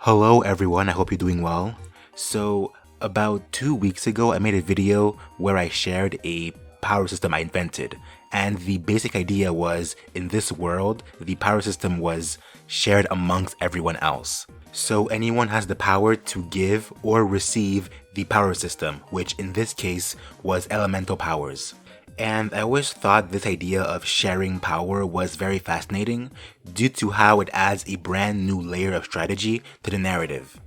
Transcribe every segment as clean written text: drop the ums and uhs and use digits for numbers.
Hello everyone, I hope you're doing well. So, about 2 weeks ago, I made a video where I shared a power system I invented. And the basic idea was, in this world, the power system was shared amongst everyone else. So anyone has the power to give or receive the power system, which in this case was elemental powers. And I always thought this idea of sharing power was very fascinating due to how it adds a brand new layer of strategy to the narrative.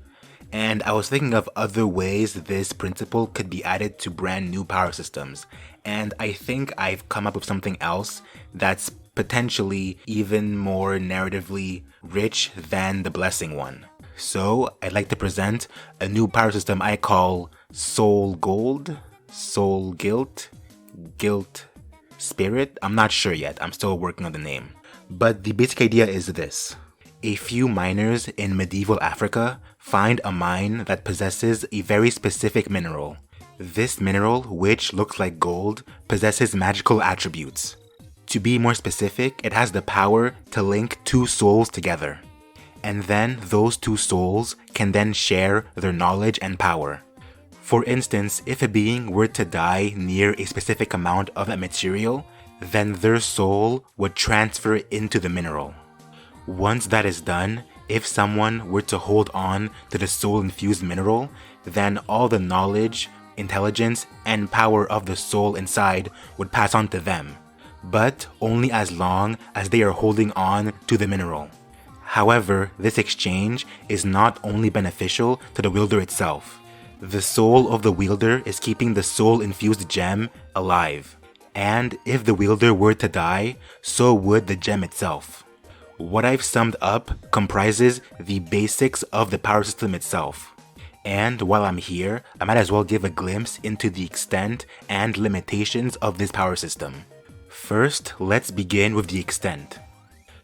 And I was thinking of other ways this principle could be added to brand new power systems. And I think I've come up with something else that's potentially even more narratively rich than the blessing one. So I'd like to present a new power system I call Soul Gold, Soul Guilt, Guilt Spirit. I'm not sure yet, I'm still working on the name. But the basic idea is this. A few miners in medieval Africa find a mine that possesses a very specific mineral. This mineral, which looks like gold, possesses magical attributes. To be more specific, it has the power to link two souls together. And then those two souls can then share their knowledge and power. For instance, if a being were to die near a specific amount of that material, then their soul would transfer into the mineral. Once that is done, if someone were to hold on to the soul-infused mineral, then all the knowledge, intelligence, and power of the soul inside would pass on to them, but only as long as they are holding on to the mineral. However, this exchange is not only beneficial to the wielder itself. The soul of the wielder is keeping the soul-infused gem alive, and if the wielder were to die, so would the gem itself. What I've summed up comprises the basics of the power system itself. And while I'm here, I might as well give a glimpse into the extent and limitations of this power system. First, let's begin with the extent.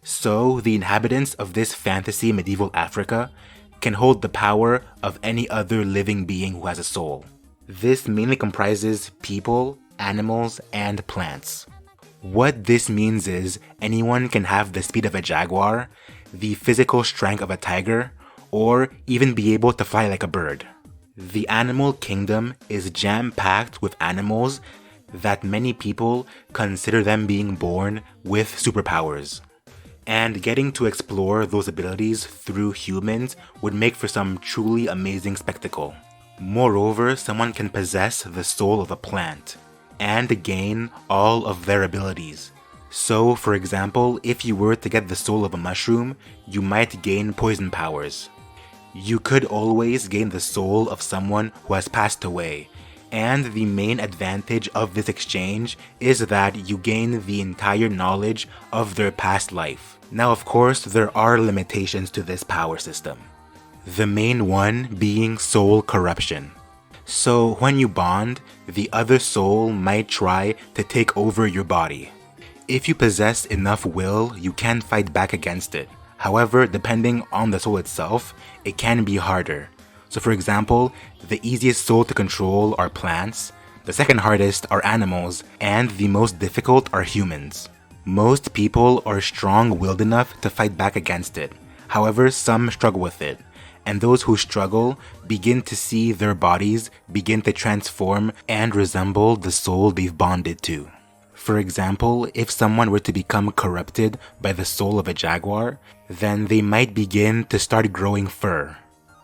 So, the inhabitants of this fantasy medieval Africa can hold the power of any other living being who has a soul. This mainly comprises people, animals, and plants. What this means is anyone can have the speed of a jaguar, the physical strength of a tiger, or even be able to fly like a bird. The animal kingdom is jam-packed with animals that many people consider them being born with superpowers. And getting to explore those abilities through humans would make for some truly amazing spectacle. Moreover, someone can possess the soul of a plant and gain all of their abilities. So, for example, if you were to get the soul of a mushroom, you might gain poison powers. You could always gain the soul of someone who has passed away, and the main advantage of this exchange is that you gain the entire knowledge of their past life. Now, of course, there are limitations to this power system. The main one being soul corruption. So when you bond, the other soul might try to take over your body. If you possess enough will, you can fight back against it. However, depending on the soul itself, it can be harder. So for example, the easiest soul to control are plants, the second hardest are animals, and the most difficult are humans. Most people are strong-willed enough to fight back against it. However, some struggle with it, and those who struggle begin to see their bodies begin to transform and resemble the soul they've bonded to. For example, if someone were to become corrupted by the soul of a jaguar, then they might begin to start growing fur.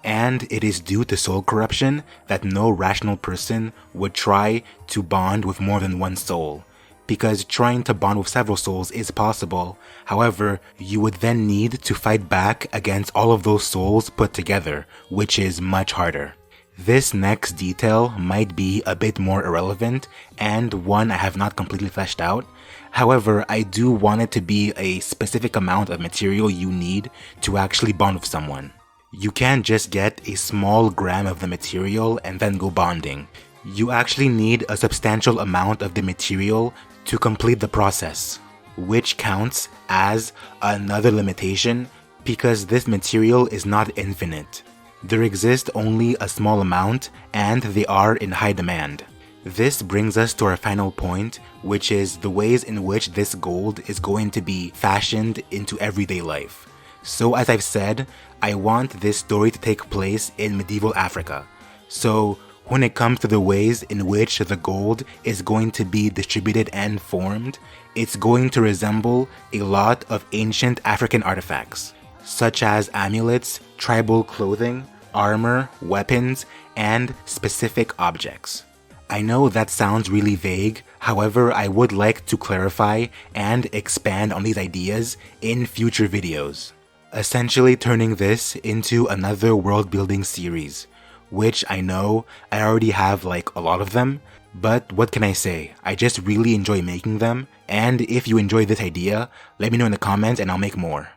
And it is due to soul corruption that no rational person would try to bond with more than one soul, because trying to bond with several souls is possible. However, you would then need to fight back against all of those souls put together, which is much harder. This next detail might be a bit more irrelevant and one I have not completely fleshed out. However, I do want it to be a specific amount of material you need to actually bond with someone. You can't just get a small gram of the material and then go bonding. You actually need a substantial amount of the material to complete the process, which counts as another limitation because this material is not infinite. There exists only a small amount and they are in high demand. This brings us to our final point, which is the ways in which this gold is going to be fashioned into everyday life. So as I've said, I want this story to take place in medieval Africa. So when it comes to the ways in which the gold is going to be distributed and formed, it's going to resemble a lot of ancient African artifacts, such as amulets, tribal clothing, armor, weapons, and specific objects. I know that sounds really vague, however, I would like to clarify and expand on these ideas in future videos, essentially turning this into another world building series, which I know I already have like a lot of them, but what can I say, I just really enjoy making them, and if you enjoy this idea, let me know in the comments and I'll make more.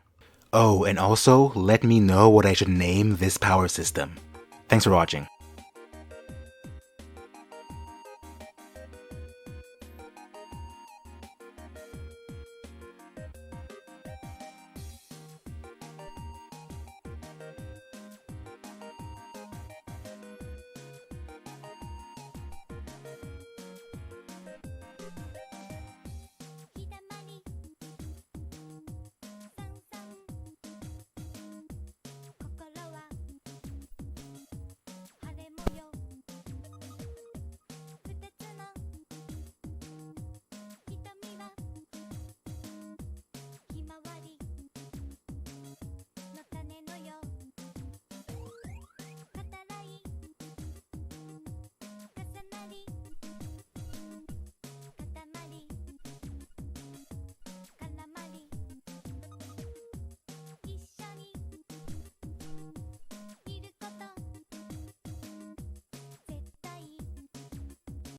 Oh, and also, let me know what I should name this power system. Thanks for watching.